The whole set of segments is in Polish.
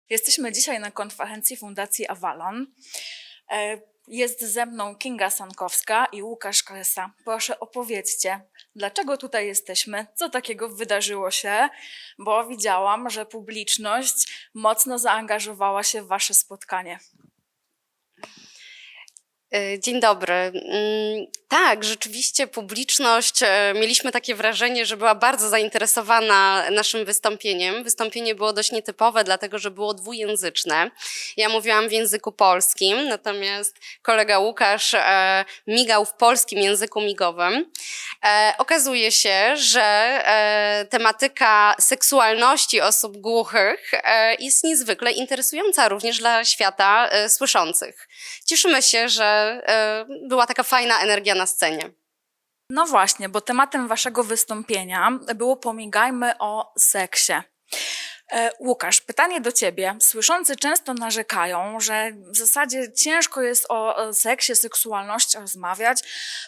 Jesteśmy dzisiaj na konferencji Fundacji Avalon. Jest ze mną Kinga Sankowska i Łukasz Kresa. Proszę opowiedzcie, dlaczego tutaj jesteśmy, co takiego wydarzyło się, bo widziałam, że publiczność mocno zaangażowała się w wasze spotkanie. Dzień dobry. Tak, rzeczywiście publiczność, mieliśmy takie wrażenie, że była bardzo zainteresowana naszym wystąpieniem. Wystąpienie było dość nietypowe, dlatego że było dwujęzyczne. Ja mówiłam w języku polskim, natomiast kolega Łukasz migał w polskim języku migowym. Okazuje się, że tematyka seksualności osób głuchych jest niezwykle interesująca również dla świata słyszących. Cieszymy się, że była taka fajna energia na scenie. No właśnie, bo tematem waszego wystąpienia było Pomigajmy o seksie. Łukasz, pytanie do ciebie. Słyszący często narzekają, że w zasadzie ciężko jest o seksie, seksualności rozmawiać,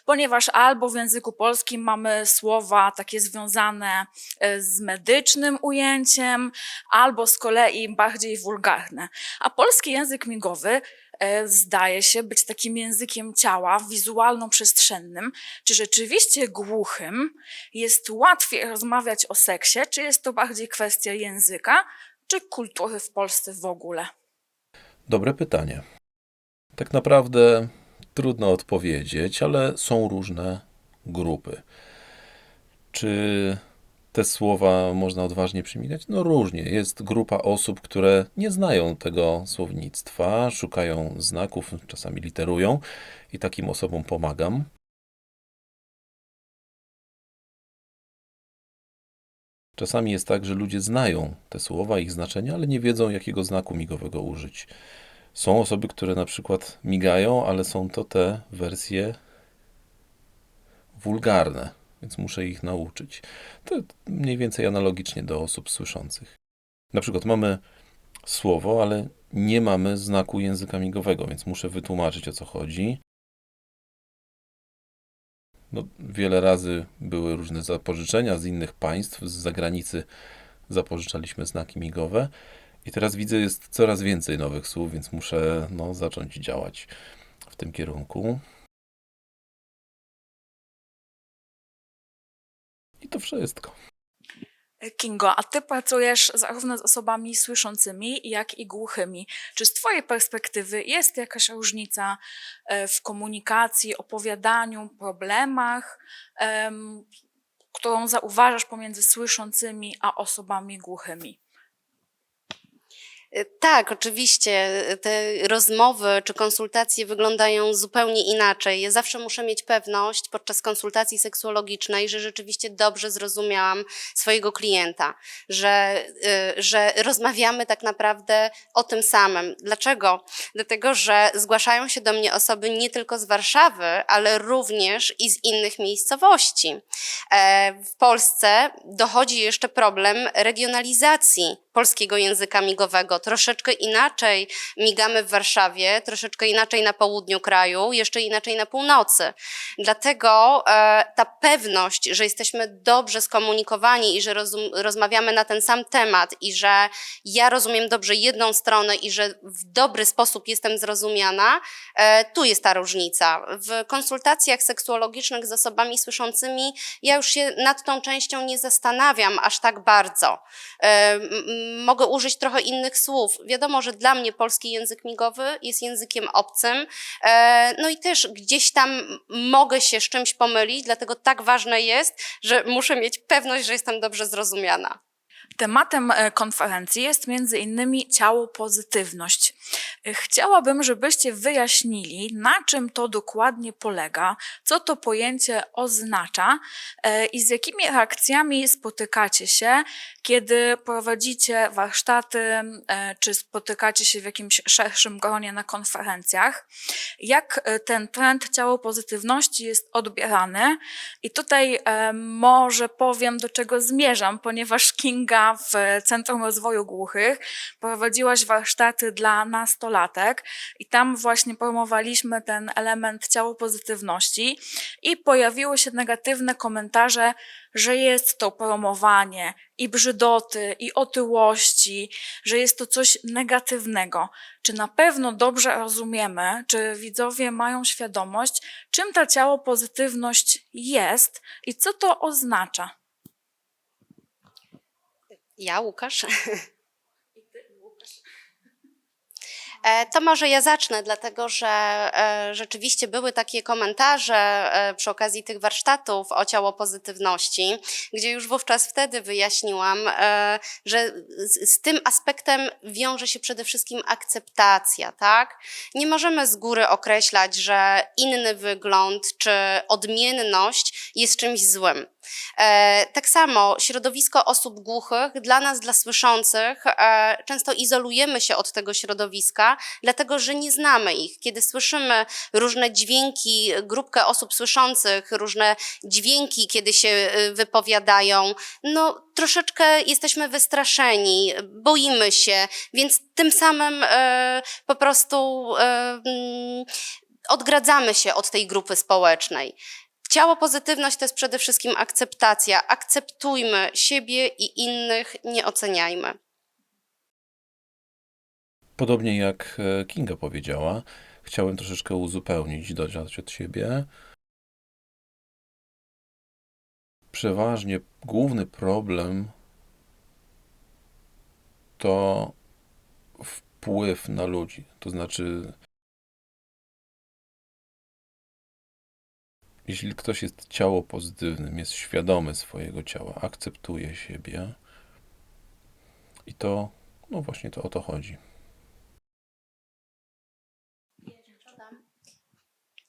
ponieważ albo w języku polskim mamy słowa takie związane z medycznym ujęciem, albo z kolei bardziej wulgarne. A polski język migowy zdaje się być takim językiem ciała, wizualno-przestrzennym. Czy rzeczywiście głuchym jest łatwiej rozmawiać o seksie, czy jest to bardziej kwestia języka, czy kultury w Polsce w ogóle? Dobre pytanie. Tak naprawdę trudno odpowiedzieć, ale są różne grupy. Czy te słowa można odważnie przymigać? No różnie. Jest grupa osób, które nie znają tego słownictwa, szukają znaków, czasami literują i takim osobom pomagam. Czasami jest tak, że ludzie znają te słowa, ich znaczenia, ale nie wiedzą, jakiego znaku migowego użyć. Są osoby, które na przykład migają, ale są to te wersje wulgarne, więc muszę ich nauczyć. To mniej więcej analogicznie do osób słyszących. Na przykład mamy słowo, ale nie mamy znaku języka migowego, więc muszę wytłumaczyć, o co chodzi. No, wiele razy były różne zapożyczenia z innych państw, z zagranicy zapożyczaliśmy znaki migowe i teraz widzę, jest coraz więcej nowych słów, więc muszę zacząć działać w tym kierunku. I to wszystko. Kingo, a ty pracujesz zarówno z osobami słyszącymi, jak i głuchymi. Czy z twojej perspektywy jest jakaś różnica w komunikacji, opowiadaniu, problemach, którą zauważasz pomiędzy słyszącymi a osobami głuchymi? Tak, oczywiście te rozmowy czy konsultacje wyglądają zupełnie inaczej. Ja zawsze muszę mieć pewność podczas konsultacji seksuologicznej, że rzeczywiście dobrze zrozumiałam swojego klienta, że rozmawiamy tak naprawdę o tym samym. Dlaczego? Dlatego, że zgłaszają się do mnie osoby nie tylko z Warszawy, ale również i z innych miejscowości. W Polsce dochodzi jeszcze problem regionalizacji polskiego języka migowego. Troszeczkę inaczej migamy w Warszawie, troszeczkę inaczej na południu kraju, jeszcze inaczej na północy. Dlatego ta pewność, że jesteśmy dobrze skomunikowani i że rozmawiamy na ten sam temat i że ja rozumiem dobrze jedną stronę i że w dobry sposób jestem zrozumiana, tu jest ta różnica. W konsultacjach seksuologicznych z osobami słyszącymi ja już się nad tą częścią nie zastanawiam aż tak bardzo. Mogę użyć trochę innych słów. Wiadomo, że dla mnie polski język migowy jest językiem obcym, no i też gdzieś tam mogę się z czymś pomylić, dlatego tak ważne jest, że muszę mieć pewność, że jestem dobrze zrozumiana. Tematem konferencji jest między innymi ciało pozytywność. Chciałabym, żebyście wyjaśnili, na czym to dokładnie polega, co to pojęcie oznacza i z jakimi reakcjami spotykacie się, kiedy prowadzicie warsztaty czy spotykacie się w jakimś szerszym gronie na konferencjach. Jak ten trend ciało pozytywności jest odbierany i tutaj może powiem, do czego zmierzam, ponieważ Kinga Kinga w Centrum Rozwoju Głuchych prowadziłaś warsztaty dla nastolatek i tam właśnie promowaliśmy ten element ciało pozytywności i pojawiły się negatywne komentarze, że jest to promowanie i brzydoty, i otyłości, że jest to coś negatywnego. Czy na pewno dobrze rozumiemy, czy widzowie mają świadomość, czym ta ciało pozytywność jest i co to oznacza? Ja, Łukasz? To może ja zacznę, dlatego że rzeczywiście były takie komentarze przy okazji tych warsztatów o ciało pozytywności, gdzie już wówczas wtedy wyjaśniłam, że z tym aspektem wiąże się przede wszystkim akceptacja, tak? Nie możemy z góry określać, że inny wygląd czy odmienność jest czymś złym. Tak samo środowisko osób głuchych, dla nas, dla słyszących, często izolujemy się od tego środowiska, dlatego że nie znamy ich. Kiedy słyszymy różne dźwięki, grupkę osób słyszących, różne dźwięki, kiedy się wypowiadają, no troszeczkę jesteśmy wystraszeni, boimy się, więc tym samym po prostu odgradzamy się od tej grupy społecznej. Ciało pozytywność to jest przede wszystkim akceptacja. Akceptujmy siebie i innych, nie oceniajmy. Podobnie jak Kinga powiedziała, chciałem troszeczkę uzupełnić, dodać od siebie. Przeważnie główny problem to wpływ na ludzi. To znaczy, jeśli ktoś jest ciało pozytywnym, jest świadomy swojego ciała, akceptuje siebie i to, no właśnie to o to chodzi.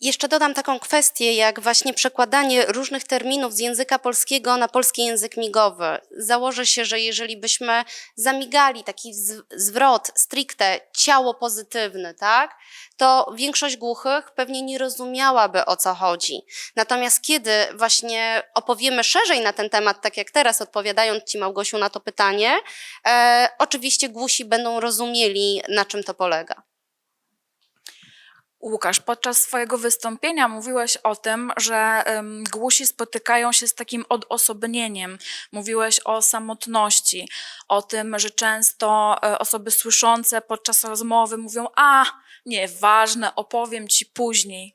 Jeszcze dodam taką kwestię, jak właśnie przekładanie różnych terminów z języka polskiego na polski język migowy. Założę się, że jeżeli byśmy zamigali taki zwrot stricte ciało pozytywny, tak, to większość głuchych pewnie nie rozumiałaby, o co chodzi. Natomiast kiedy właśnie opowiemy szerzej na ten temat, tak jak teraz odpowiadając Ci, Małgosiu, na to pytanie, oczywiście głusi będą rozumieli, na czym to polega. Łukasz, podczas swojego wystąpienia mówiłeś o tym, że głusi spotykają się z takim odosobnieniem. Mówiłeś o samotności, o tym, że często osoby słyszące podczas rozmowy mówią: a, nieważne, opowiem ci później.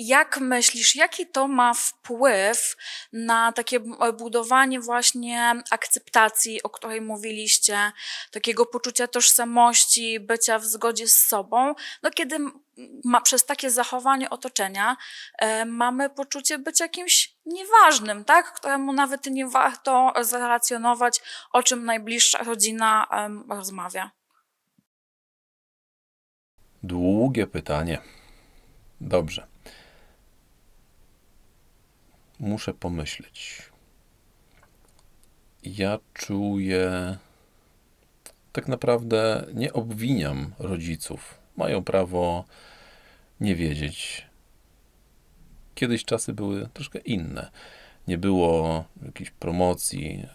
Jak myślisz, jaki to ma wpływ na takie budowanie właśnie akceptacji, o której mówiliście, takiego poczucia tożsamości, bycia w zgodzie z sobą, no kiedy przez takie zachowanie otoczenia mamy poczucie bycia kimś nieważnym, tak? Któremu nawet nie warto zrelacjonować, o czym najbliższa rodzina rozmawia. Długie pytanie. Dobrze. Muszę pomyśleć. Ja czuję, tak naprawdę nie obwiniam rodziców. Mają prawo nie wiedzieć. Kiedyś czasy były troszkę inne. Nie było jakiejś promocji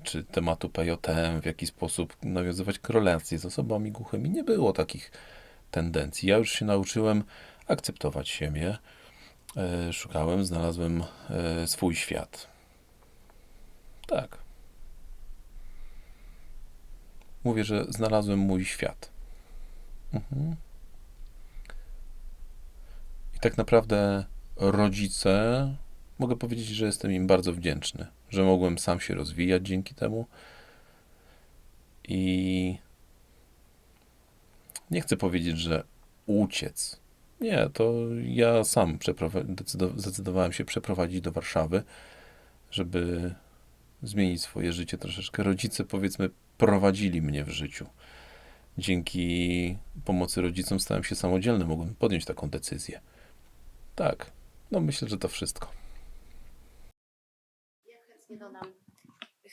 czy tematu PJM, w jaki sposób nawiązywać korelacje z osobami głuchymi. Nie było takich tendencji. Ja już się nauczyłem akceptować siebie. Szukałem, znalazłem swój świat. Tak. Mówię, że znalazłem mój świat. I tak naprawdę rodzice, mogę powiedzieć, że jestem im bardzo wdzięczny, że mogłem sam się rozwijać dzięki temu. I nie chcę powiedzieć, że uciec. Nie, to ja sam zdecydowałem się przeprowadzić do Warszawy, żeby zmienić swoje życie troszeczkę. Rodzice, powiedzmy, prowadzili mnie w życiu. Dzięki pomocy rodzicom stałem się samodzielny, mogłem podjąć taką decyzję. Tak, no myślę, że to wszystko.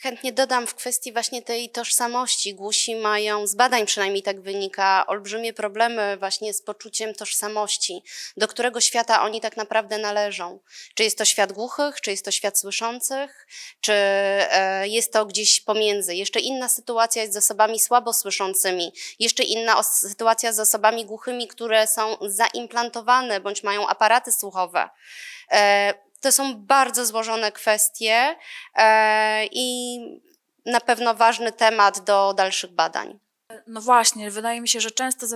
Chętnie dodam w kwestii właśnie tej tożsamości. Głusi mają, z badań przynajmniej tak wynika, olbrzymie problemy właśnie z poczuciem tożsamości, do którego świata oni tak naprawdę należą. Czy jest to świat głuchych, czy jest to świat słyszących, czy jest to gdzieś pomiędzy. Jeszcze inna sytuacja jest z osobami słabosłyszącymi, jeszcze inna sytuacja z osobami głuchymi, które są zaimplantowane bądź mają aparaty słuchowe. To są bardzo złożone kwestie i na pewno ważny temat do dalszych badań. No właśnie, wydaje mi się, że często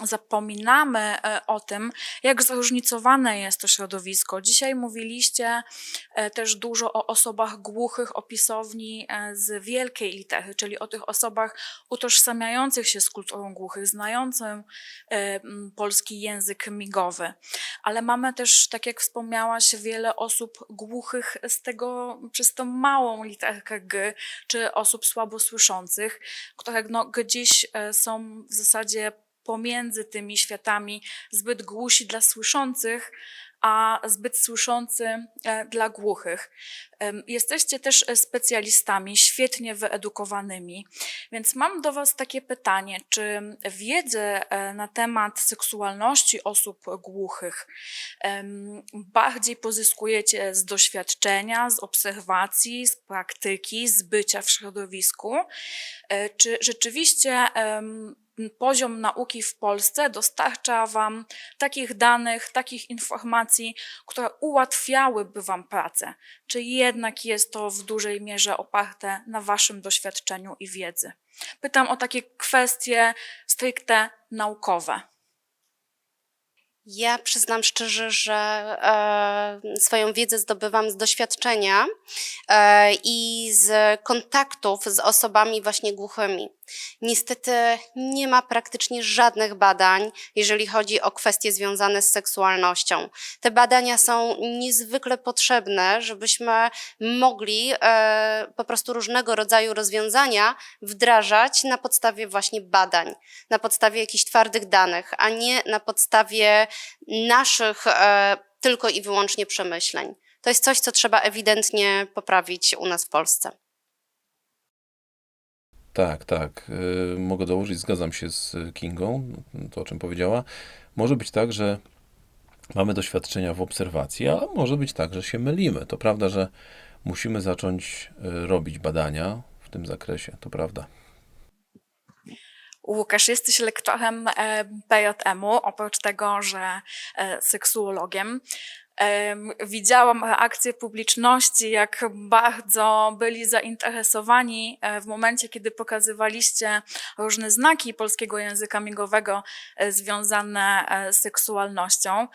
zapominamy o tym, jak zróżnicowane jest to środowisko. Dzisiaj mówiliście też dużo o osobach głuchych, o pisowni z wielkiej litery, czyli o tych osobach utożsamiających się z kulturą głuchych, znających polski język migowy. Ale mamy też, tak jak wspomniałaś, wiele osób głuchych przez tą małą literkę G, czy osób słabosłyszących, które gdzieś są w zasadzie pomiędzy tymi światami, zbyt głusi dla słyszących, a zbyt słyszący dla głuchych. Jesteście też specjalistami, świetnie wyedukowanymi, więc mam do Was takie pytanie, czy wiedzę na temat seksualności osób głuchych bardziej pozyskujecie z doświadczenia, z obserwacji, z praktyki, z bycia w środowisku, czy rzeczywiście poziom nauki w Polsce dostarcza Wam takich danych, takich informacji, które ułatwiałyby Wam pracę? Czy jednak jest to w dużej mierze oparte na Waszym doświadczeniu i wiedzy? Pytam o takie kwestie stricte naukowe. Ja przyznam szczerze, że swoją wiedzę zdobywam z doświadczenia i z kontaktów z osobami właśnie głuchymi. Niestety nie ma praktycznie żadnych badań, jeżeli chodzi o kwestie związane z seksualnością. Te badania są niezwykle potrzebne, żebyśmy mogli po prostu różnego rodzaju rozwiązania wdrażać na podstawie właśnie badań, na podstawie jakichś twardych danych, a nie na podstawie naszych tylko i wyłącznie przemyśleń. To jest coś, co trzeba ewidentnie poprawić u nas w Polsce. Tak, tak. Mogę dołożyć, zgadzam się z Kingą, to o czym powiedziała. Może być tak, że mamy doświadczenia w obserwacji, a może być tak, że się mylimy. To prawda, że musimy zacząć robić badania w tym zakresie, to prawda. Łukasz, jesteś lektorem PJM-u, oprócz tego, że seksuologiem. Widziałam reakcję publiczności, jak bardzo byli zainteresowani w momencie, kiedy pokazywaliście różne znaki polskiego języka migowego związane z seksualnością.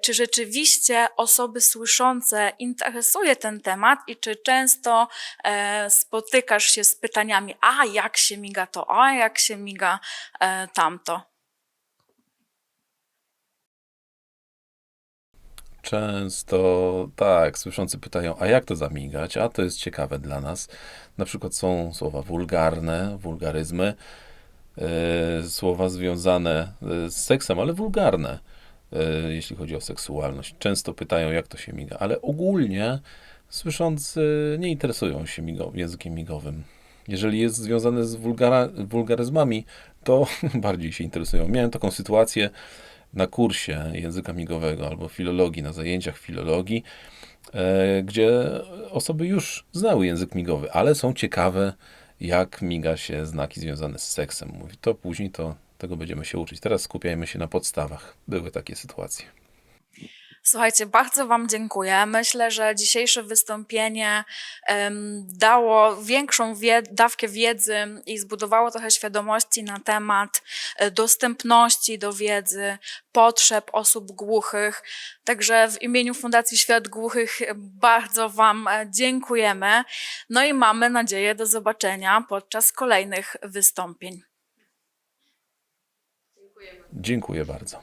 Czy rzeczywiście osoby słyszące interesuje ten temat i czy często spotykasz się z pytaniami, a jak się miga to, a jak się miga tamto? Często tak, słyszący pytają, a jak to zamigać? A to jest ciekawe dla nas. Na przykład są słowa wulgarne, wulgaryzmy, słowa związane z seksem, ale wulgarne, jeśli chodzi o seksualność. Często pytają, jak to się miga, ale ogólnie słyszący nie interesują się językiem migowym. Jeżeli jest związane z wulgaryzmami, to bardziej się interesują. Miałem taką sytuację na kursie języka migowego albo filologii, na zajęciach filologii, gdzie osoby już znały język migowy, ale są ciekawe, jak miga się znaki związane z seksem. Mówi, to później tego będziemy się uczyć. Teraz skupiajmy się na podstawach. Były takie sytuacje. Słuchajcie, bardzo Wam dziękuję. Myślę, że dzisiejsze wystąpienie dało większą dawkę wiedzy i zbudowało trochę świadomości na temat dostępności do wiedzy, potrzeb osób głuchych. Także w imieniu Fundacji Świat Głuchych bardzo Wam dziękujemy. No i mamy nadzieję do zobaczenia podczas kolejnych wystąpień. Dziękuję bardzo.